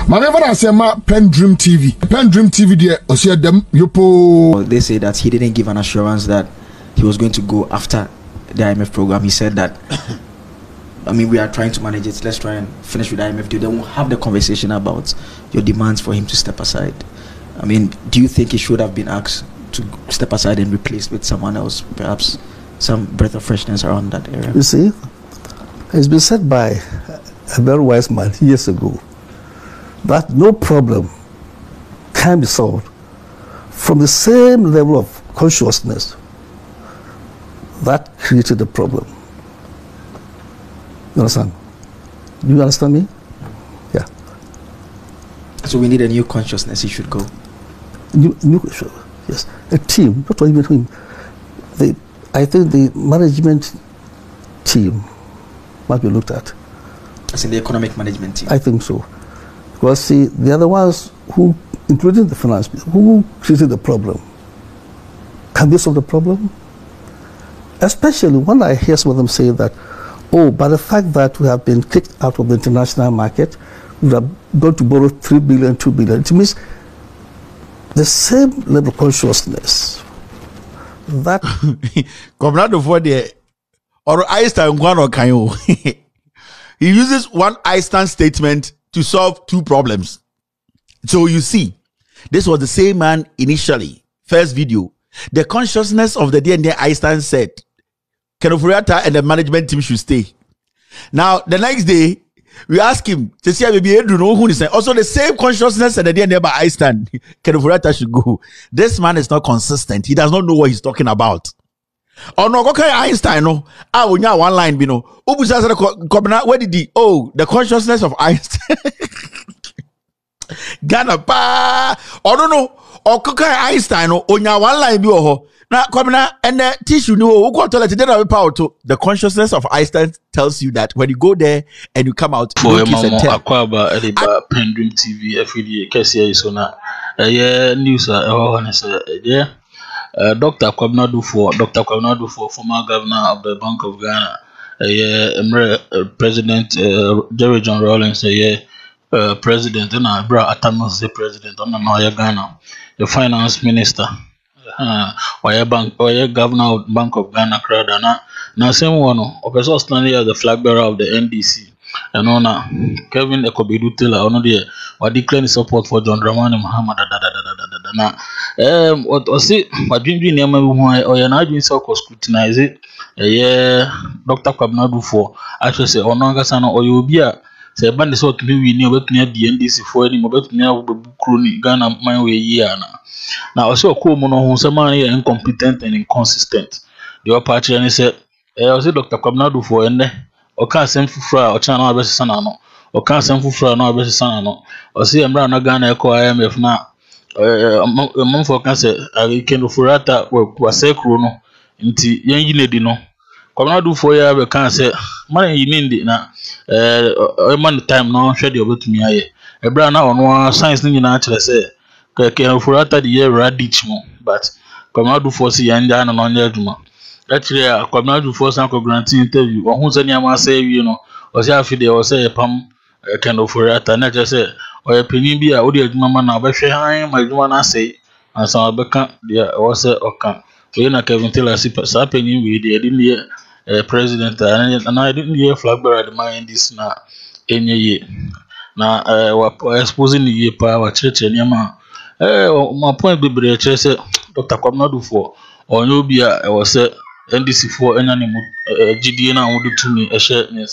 Whenever I say my PENDREAM TV there, or see them, they say that he didn't give an assurance that he was going to go after the IMF program. He said that, I mean, we are trying to manage it. Let's try and finish with the IMF deal. Then we'll have the conversation about your demands for him to step aside. I mean, do you think he should have been asked to step aside and replaced with someone else? Perhaps some breath of freshness around that area. You see, it's been said by a very wise man years ago that no problem can be solved from the same level of consciousness that created the problem. You understand? Do you understand me? Yeah. So we need a new consciousness. He should go. Yes. A team, not even him. I think the management team must be looked at. As in the economic management team? I think so. Because see, they are the ones who, including the finance people, who created the problem. Can they solve the problem? Especially when I hear some of them say that, oh, by the fact that we have been kicked out of the international market, we have gone to borrow 3 billion, 2 billion. It means the same level of consciousness that Kwabena Duffour there or Einstein one or Kanyo. He uses one Einstein statement to solve two problems. So you see, this was the same man initially. First video, the consciousness of the day Einstein said Kenofuriata and the management team should stay. Now the next day we ask him to see maybe you know who is saying also the same consciousness and the day by Einstein Kenofuriata should go. This man is not consistent. He does not know what he's talking about. Oh no, okay, Einstein no. We have one line, you know. Where did he? Oh, the consciousness of Einstein. Ghana pa. Oh no. Okay, Einstein no. One line be oh. Now, Kwabena and the tissue no. Who got toilet? Then power to the consciousness of Einstein tells you that when you go there and you come out. For Kwabena, PENDREAM TV every day. Kesi is on a news. Yeah. Dr. Kwabena Duffour, former governor of the Bank of Ghana, President Jerry John Rawlings, President, and I brought Atanos the President on Ghana, the Finance Minister, Governor of Bank of Ghana, Kradana. Now, same one, Professor Stanley as the flag bearer of the NDC, and owner Kevin Ekobedu Taylor, on the or declaring support for John Dramani Muhammad. What was it? But dream name or you're not doing so scrutinize it. Dr. Kwabena Duffour actually say, or Nangasano or you be a say, bandits what we near the NDC for any mobile near Crony Ghana my way year now. Also, a cool mono who's a man incompetent and inconsistent. Your party and he said, I was Dr. Kwabena Duffour and or can't send for fra or channel versus Sanano or can't send for fra no versus Sanano or see a brown Ghana echo IMF now. A month for cancer, I can Furata was a chrono into young no. Kwabena Duffour ya cancer, money you need it now. A man time now, shed your bit me. A brown now on one science thing in actually say, can Furata the year radich mo, but Kwabena Duffour see and down on your juma. Actually, Kwabena Duffour Sanko granting interview, or who's any man say, you know, or say, if they was a pump, kind of Furata, and I just say. Or a penny be a audio mamma now, but she hang my one say, and some become the also or can. We not Kevin tell us if it's happening with the didn't hear president, and I didn't hear flag bearer the mind this now any year. Now, we're exposing the year power church and yama. My point be the church Dr. Kwabena Duffour or you be a was a NDC for any animal GDN would do to me a share name.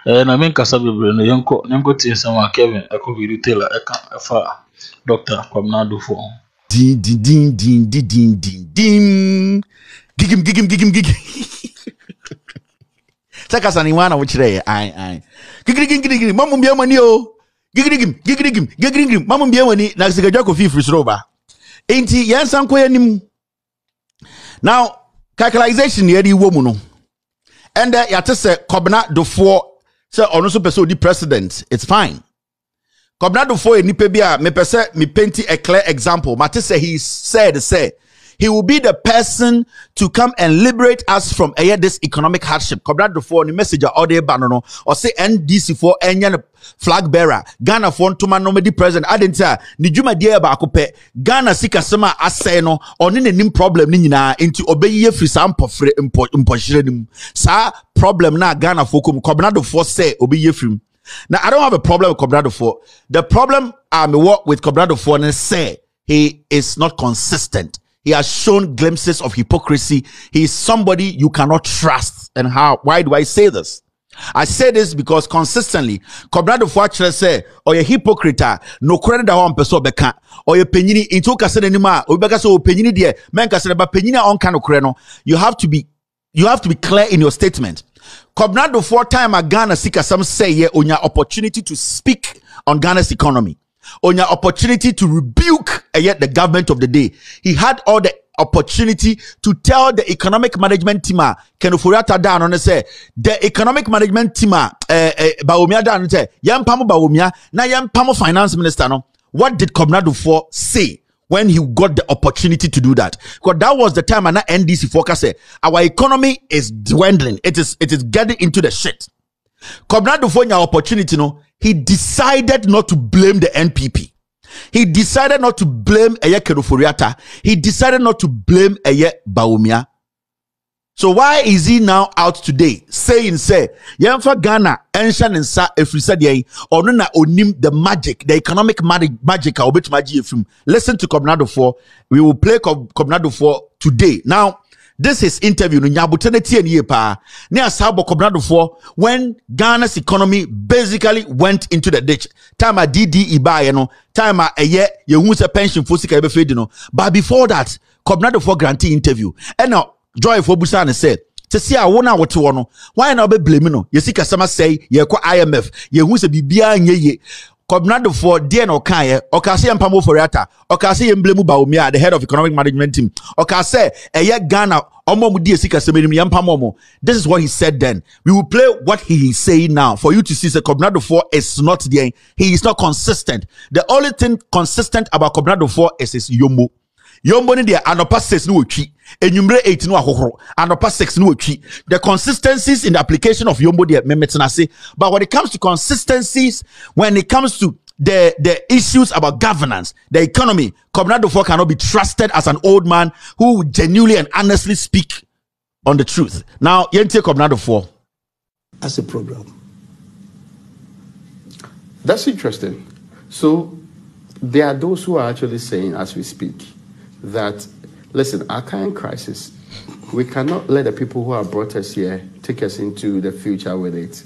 And I mean Casabi Breno Yanko Tinsama Kevin, I could be retailer, I can't far Dr. Kwabena Duffour. Din. Gigim. Take us anyone which day. I. Gigim. Mamma be a money. Gigim. Mamma be a money. Naxiga Jacko Fifris Roba. Ain't he? Yes, I'm quite. Now, calculation here the woman. And ya just say Kwabena Duffour say ono so person the president. It's fine. Kwabena Duffour ni pe bia me pese me paint a clear example. Mate say he said he will be the person to come and liberate us from this economic hardship. Kwabena Duffour ni message all day banono or say NDC for enya flag bearer Ghana for ntoma no medi president adenta ni dwuma die ba akope Ghana sika sema asay no oni nenim problem ni nyina enti obeyiye free sa mpofre mpohire nim sa problem na Ghana for kom Kwabena Duffour say obeyiye free. Now I don't have a problem with Kwabena Duffour. The problem I'm with Kwabena Duffour is say he is not consistent. He has shown glimpses of hypocrisy. He is somebody you cannot trust. And why do I say this? I say this because consistently, Kwabena Duffour actually say, or a hypocrite, no credit that one person beka, or a penini into kase anima, or beka so penini die, men kase ba penini on kano kreno. You have to be clear in your statement. Kwabena Duffour time a Ghana sika some say on your opportunity to speak on Ghana's economy, on your opportunity to rebuke yet the government of the day. He had all the opportunity to tell the economic management team Kenufuriata down on say the economic management team Bawumia down say yampamo Bawumia na yampamo finance minister no. What did Kwabena Duffour say when he got the opportunity to do that? Because that was the time and NDC focus said our economy is dwindling. It is getting into the shit. Kwabena Duffour your opportunity no, he decided not to blame the NPP. He decided not to blame Eye Kenufuriata. He decided not to blame Eye Bawumia. So why is he now out today saying say yemfa Ghana ensha nsa efrisa dey ono na onim the magic, the economic magic a obet magi efrim. Listen to Kwabena Duffour. We will play Kwabena Duffour today. Now this is interview no nyaboteneti eniye pa ne asabo Kwabena Duffour when Ghana's economy basically went into the ditch. Time a DD ibaye no, time a ye hu se pension for sika ebe fedi no. But before that, Kwabena Duffour grantee interview. And now Joy for Busan said, to see a one hour to one, why not be blaming no? You see, customer say, ye ko IMF, ye who's a bibia ye. Kwabena Duffour, dear no kaya, or can say Mpamo Foriata, or can say Mblemu Bawumia, the head of economic management team, or can say, a ye Ghana, Omo Mudi Sika Semini Yampamomo. This is what he said then. We will play what he is saying now for you to see that Kwabena Duffour is not there. He is not consistent. The only thing consistent about Kwabena Duffour is his yombo. Yombo ni dia anopa 6 no otwi enyumre 8 no ahohoro anopa 6 no otwi. The consistencies in the application of yombo dia memetena say, but when it comes to consistencies, when it comes to the issues about governance, the economy, Kwabena Duffour cannot be trusted as an old man who would genuinely and honestly speak on the truth. Now yente Kwabena Duffour as a program. That's interesting. So there are those who are actually saying as we speak that, listen, our current crisis, we cannot let the people who have brought us here take us into the future with it.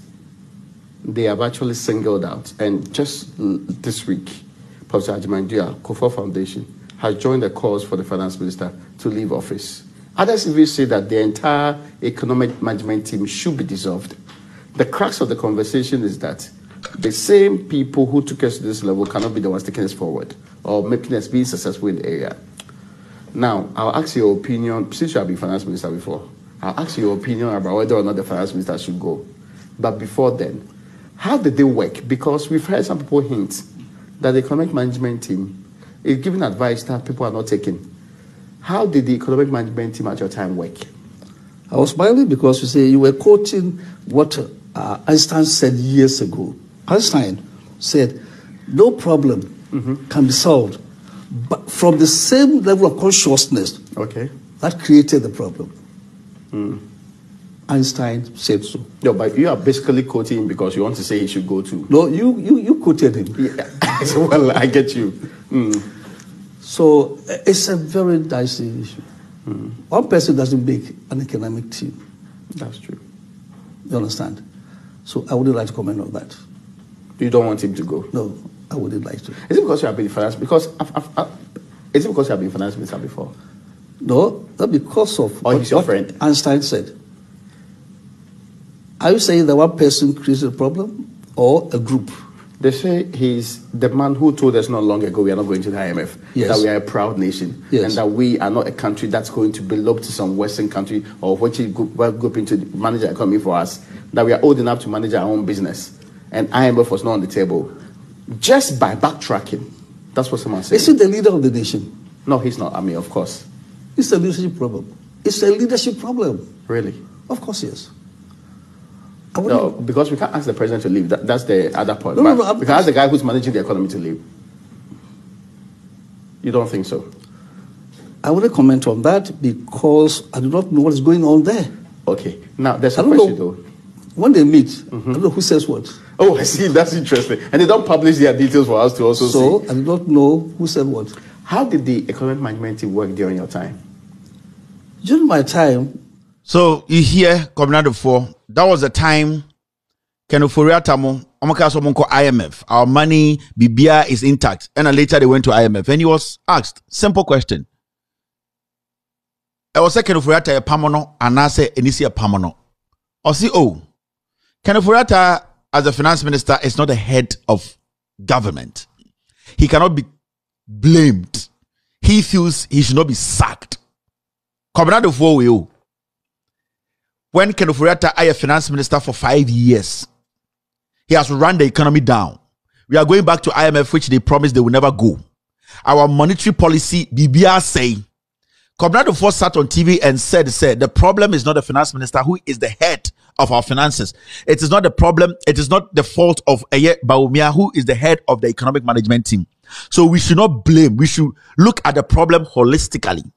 They have actually singled out. And just this week, Professor Ajimandia, Duffour Foundation, has joined the cause for the finance minister to leave office. Others even say that the entire economic management team should be dissolved. The crux of the conversation is that the same people who took us to this level cannot be the ones taking us forward or making us be successful in the area. Now, I'll ask your opinion, since you have been finance minister before, I'll ask your opinion about whether or not the finance minister should go. But before then, how did they work? Because we've heard some people hint that the economic management team is giving advice that people are not taking. How did the economic management team at your time work? I was smiling because you say you were quoting what Einstein said years ago. Einstein said, no problem can be solved, but from the same level of consciousness that created the problem. Einstein said so. No, but you are basically quoting him because you want to say he should go too. No, you quoted him. Yeah. Well, I get you. So it's a very dicey issue. One person doesn't make an economic team. That's true. You understand? So I wouldn't like to comment on that. You don't want him to go? No, I wouldn't like to. Is it because you have been finance? Because is it because you have been finance minister before? No, not because of he's your friend. Einstein said. Are you saying that one person created a problem or a group? They say he's the man who told us not long ago we are not going to the IMF, that we are a proud nation, and that we are not a country that's going to be looked to some Western country or which is going to manage the economy for us, that we are old enough to manage our own business, and IMF was not on the table. Just by backtracking, that's what someone said. Is he the leader of the nation? No, he's not. I mean, of course. It's a leadership problem. It's a leadership problem. Really? Of course, yes. No, because we can't ask the president to leave. That's the other point. No, we can ask the guy who's managing the economy to leave. You don't think so? I wouldn't comment on that because I do not know what is going on there. Okay. Now, there's a question, though. When they meet, I don't know who says what. Oh, I see. That's interesting. And they don't publish their details for us to also see. So, I do not know who said what. How did the economic management team work during your time? During my time... So, you hear, Kwabena Duffour, that was the time Kenoforiatamo, IMF, our money, Bibia is intact. And then later they went to IMF. And he was asked, simple question. I was saying Kenoforiata a pamono, and I say Enisi a pamono. Or see, oh, Kenoforiata as a finance minister is not the head of government. He cannot be blamed. He feels he should not be sacked. Kwabena Duffour will. When Kenoforiata is a finance minister for 5 years, he has run the economy down. We are going back to IMF, which they promised they will never go. Our monetary policy, BBR say, Kwabena Duffour sat on TV and said, the problem is not the finance minister who is the head of our finances. It is not the problem. It is not the fault of Eye Bawumia, who is the head of the economic management team. So we should not blame. We should look at the problem holistically.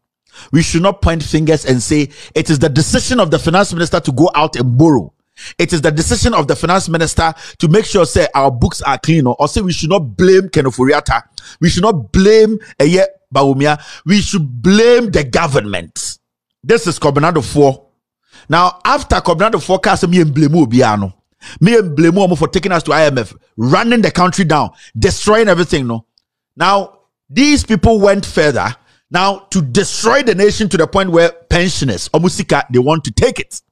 We should not point fingers and say it is the decision of the finance minister to go out and borrow. It is the decision of the finance minister to make sure say our books are clean, or say we should not blame Kenoforiata. We should not blame Eye Bawumia. We should blame the government. This is Kwabena Duffour. Now, after Kwabena Duffour cast me and blame Obiano, me and blame for taking us to IMF, running the country down, destroying everything. No, now these people went further. Now, to destroy the nation to the point where pensioners, Omusika, they want to take it.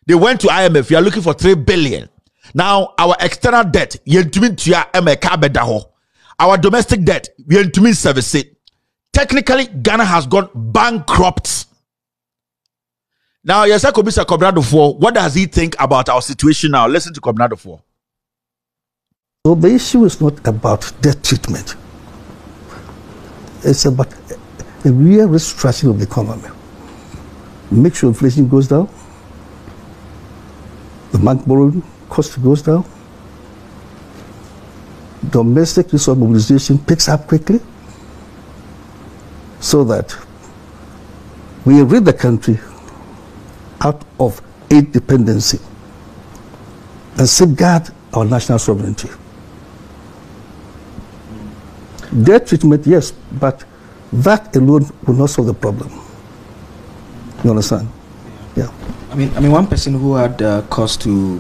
They went to IMF. We are looking for 3 billion. Now, our external debt, our domestic debt, service it. Technically, Ghana has gone bankrupt. Now, yes, Kwabena Duffour, what does he think about our situation now? Listen to Kwabena Duffour. So the issue is not about debt treatment. It's about a real restructuring of the economy. Make sure inflation goes down, the bank borrowing cost goes down, domestic resource mobilization picks up quickly, so that we rid the country out of aid dependency and safeguard our national sovereignty. Debt treatment, yes, but that alone will not solve the problem. You understand? Yeah. I mean, one person who had cause to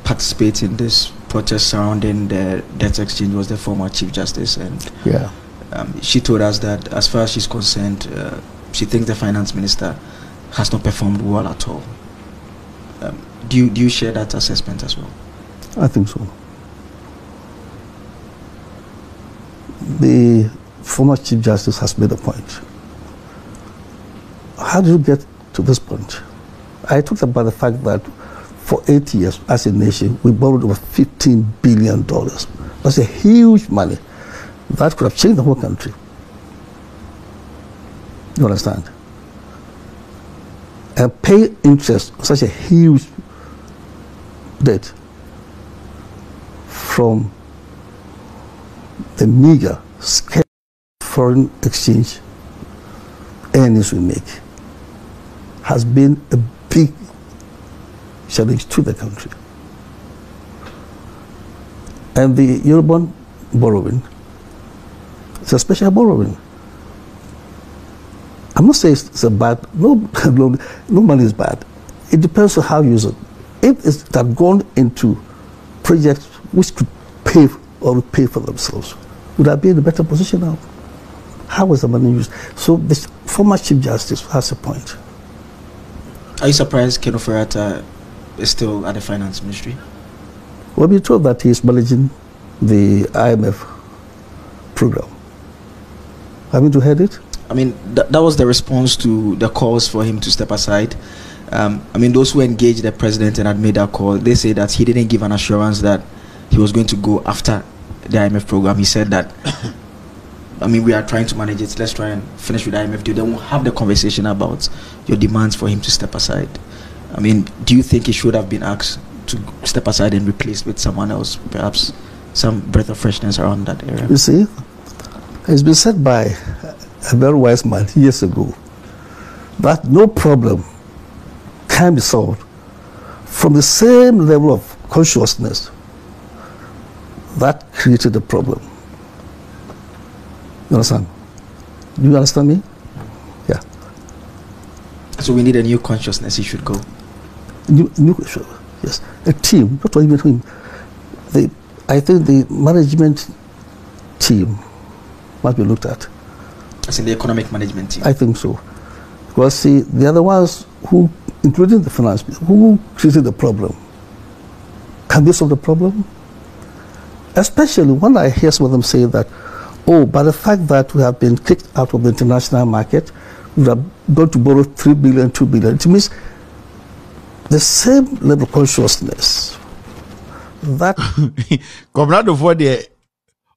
participate in this protest surrounding the debt exchange was the former Chief Justice, and yeah, she told us that as far as she's concerned, she thinks the finance minister has not performed well at all. Do you share that assessment as well? I think so. The former Chief Justice has made a point. How did you get to this point? I talked about the fact that for 8 years, as a nation, we borrowed over $15 billion. That's a huge money. That could have changed the whole country. You understand? And pay interest on such a huge debt from the meager, scarce foreign exchange earnings we make has been a big challenge to the country. And the Eurobond borrowing is a special borrowing. I'm not saying it's a bad, no money is bad. It depends on how you use it. If it had gone into projects which could pay or pay for themselves, would I be in a better position now? How was the money used? So this former Chief Justice has a point. Are you surprised Kenoforiata is still at the finance ministry? Well, we're told that he is managing the IMF program. Haven't you heard it? I mean, that was the response to the calls for him to step aside. I mean, those who engaged the president and had made that call, they say that he didn't give an assurance that he was going to go after the IMF program. He said that I mean, we are trying to manage it. Let's try and finish with the IMF deal. Then we'll have the conversation about your demands for him to step aside. I mean, do you think he should have been asked to step aside and replaced with someone else? Perhaps some breath of freshness around that area. You see, it's been said by a very wise man years ago that no problem can be solved from the same level of consciousness that created the problem. You understand? Do you understand me? Yeah. So we need a new consciousness. He should go. Yes. A team, not even him. I think the management team must be looked at. As in the economic management team? I think so. Because see, the other ones who, including the finance people, who created the problem, can they solve the problem? Especially when I hear some of them say that, oh, by the fact that we have been kicked out of the international market, we have got to borrow 3 billion, 2 billion. It means the same level of consciousness that Kwabena Duffour there,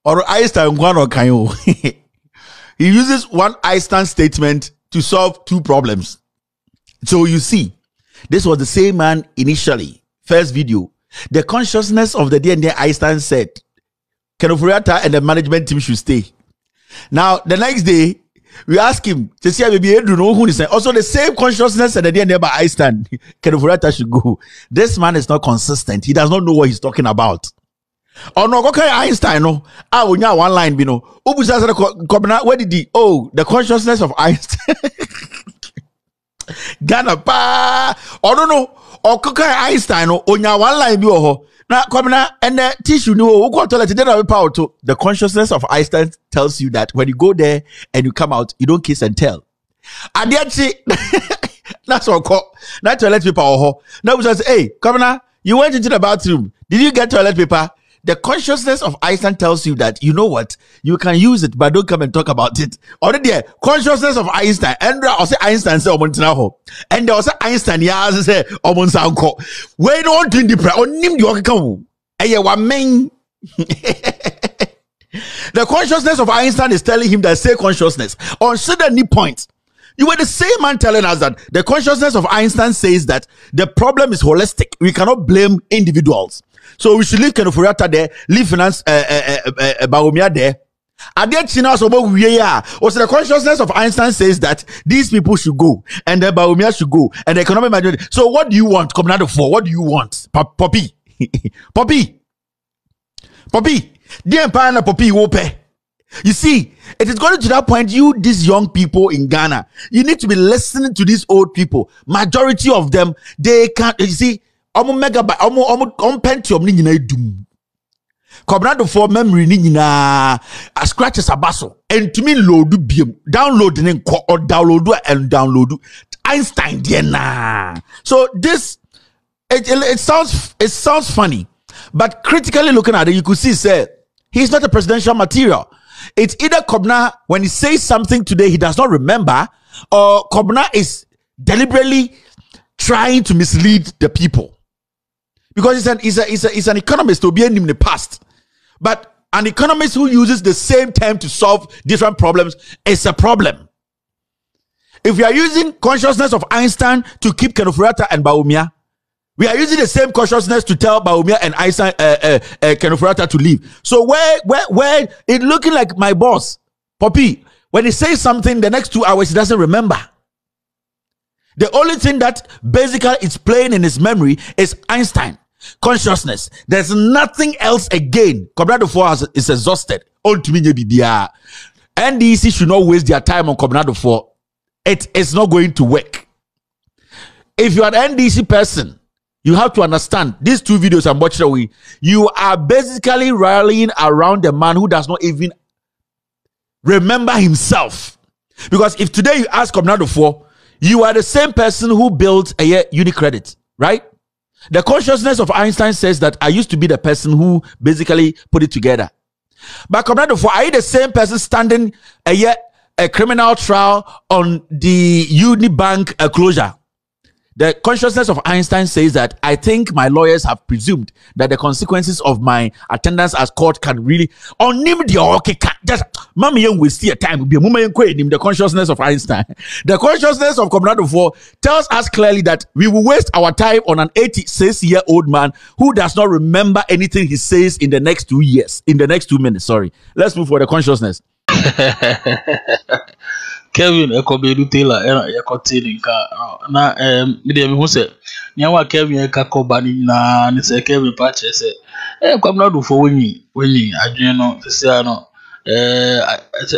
or Einstein he uses one Einstein statement to solve two problems. So you see, this was the same man initially, first video. The consciousness of the day and Einstein said, Kenofuriata and the management team should stay. Now, the next day, we ask him to see maybe you know who is saying. Also, the same consciousness and the day and by Einstein, Kenofuriata should go. This man is not consistent. He does not know what he's talking about. Oh no, okay, Einstein, no. Ah, we know one line, you know. Where did he? Oh, the consciousness of Einstein. Ghana pa. Oh no. Okay, Einstein, no. Onya one line, you now, Kwabena, and the tissue, no, the consciousness of Einstein tells you that when you go there and you come out, you don't kiss and tell. And yet, that's what call that toilet paper. Now we just say, hey, Kwabena, you went into the bathroom. Did you get toilet paper? The consciousness of Einstein tells you that, you know what, you can use it, but don't come and talk about it. Already, consciousness of Einstein, and I say Einstein say Omontinaho, and there was Einstein, yeah, say Omonsanko. We don't do the on nim you and you main. The consciousness of Einstein is telling him that say consciousness on certain points. You were the same man telling us that the consciousness of Einstein says that the problem is holistic. We cannot blame individuals. So we should leave Kenofuriata there, leave finance Bawumia there. And then also the consciousness of Einstein says that these people should go, and then Bawumia should go, and the economic management. So what do you want? Kwabena Duffour, what do you want? Poppy. The empire Poppy wope. You see, it is going to that point, these young people in Ghana, you need to be listening to these old people. Majority of them, they can't, you see, Pentium ni nyina edum. Kwabena Duffour memory ni nyina scratches abaso. And to me load biem. Download ni or download and download Einstein na. So this it sounds funny, but critically looking at it, you could see say he's not a presidential material. It's either Kwabena, when he says something today he does not remember, or Kwabena is deliberately trying to mislead the people. Because he's an economist to be in the past. But an economist who uses the same term to solve different problems is a problem. If we are using consciousness of Einstein to keep Kenofuriata and Bawumia, we are using the same consciousness to tell Bawumia and Einstein, Kenofuriata to leave. So where it looking like my boss, Poppy, when he says something, the next 2 hours he doesn't remember. The only thing that basically is playing in his memory is Einstein consciousness. There's nothing else again. Kwabena Duffour is exhausted. NDC should not waste their time on Kwabena Duffour. It is not going to work. If you are an NDC person, you have to understand these two videos I'm watching away. You are basically rallying around a man who does not even remember himself. Because if today you ask Kwabena Duffour, you are the same person who built a Unicredit, right? The consciousness of Einstein says that I used to be the person who basically put it together. But Kwabena Duffour, are you the same person standing a criminal trial on the Unibank closure? The consciousness of Einstein says that I think my lawyers have presumed that the consequences of my attendance as court can really just mommy will see a time be a moment the consciousness of Einstein. The consciousness of Kwabena Duffour tells us clearly that we will waste our time on an 86-year-old man who does not remember anything he says in the next 2 years, in the next 2 minutes. Sorry. Let's move for the consciousness. Kevin Ekobedu Taylor Ekotini na medium who said Nyawa Kevin Ekakobani na Nisa Kevin Patches said Kwabena Duffour winning Adriano Tessiano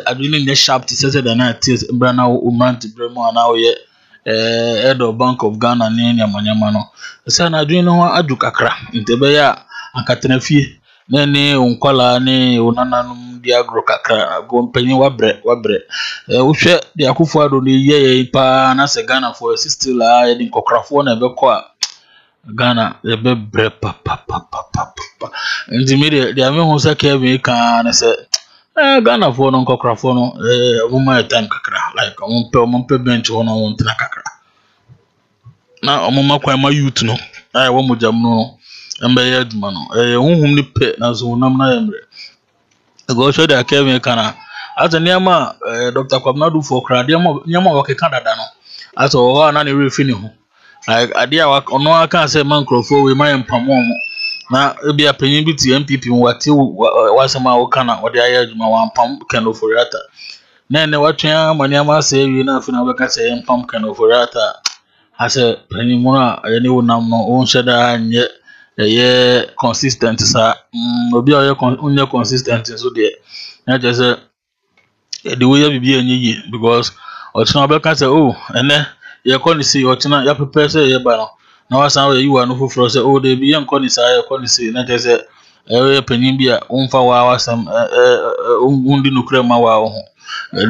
Adrian sharp to say that I tears Brana Uman to Bremo and now yet head of Bank of Ghana Nanya Manyamano. The son Adriano Adukakra in Tebeya and Katenefi Nene unkwala ne unananum diagro kakra go mpanyin wabre uhwe de akufo ado ne ye pa na se Ghana for still la ye din kokrafo na ebekọ a Ghana ebebre pa ndimire de ame hu se Kevin ka na se Ghana for no kokrafo no mumma time kakra like ompe bench hono wontina kakra na omumma kwa ma youth no ai wo mojam no Embe aduma no honhum ni pe na so nam na yemre go show that Kevin kana as niama Dr. Kwabena Duffour kra niama wakeka dada no as o na ne refi ni ho like ade a ono aka say man crofo we man pamom na ebi apanyin bi ti MPP wate wasema wo kana ode aye aduma wan pam kano forata na ne watwa maniama say wi na afina beka say pam kano forata ase panyin mu na ye ne wonam no won sheda anye consistent sa obi a onye consistent so there na just the way you be enyi because ochina be can say oh ene ye kon see ochina ya prepare say ye ba no na wasan we you anu fufuro say oh dey be ye kon see ye kon see na just e panyin bi a umfa wa wasam undi nukre ma wa ho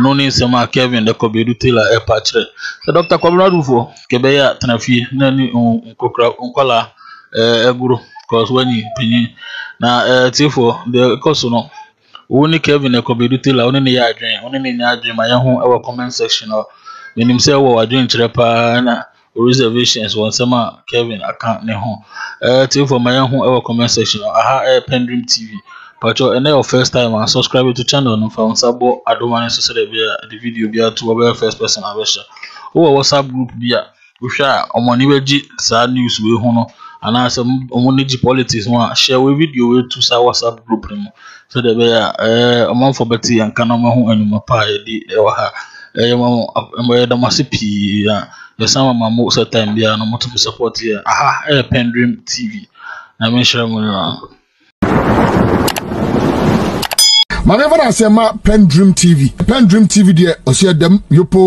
no ni sema Kevin de Kobedu Taylor e patre so Dr. Kwabena Duffour kebe ya tanafie na ni nkola eguru cause when you pin na tifo the course no woni Kevin Ekobedu Taylor woni ne ya adwen ma ye ho e comment section no menim say wo adwen kire pa na reservations won sama Kevin account ne ho tifo ma ye ho e comment section aha PENDREAM TV but your first time and subscribe to channel no fa sabo adoma ne so say the video bi atu wo first person abesha wo WhatsApp group bi a wo hwa omoni beji sa news we ho no and as omoniji politics one share we video we to sa WhatsApp group no so the be among for betty and kana ma ho anuma pa e di e wa ha e da masipi ya sama mamu so time bia no moto support here aha PENDREAM TV na me share mo Mame fana say ma PENDREAM TV. PENDREAM TV there, o see dem yopo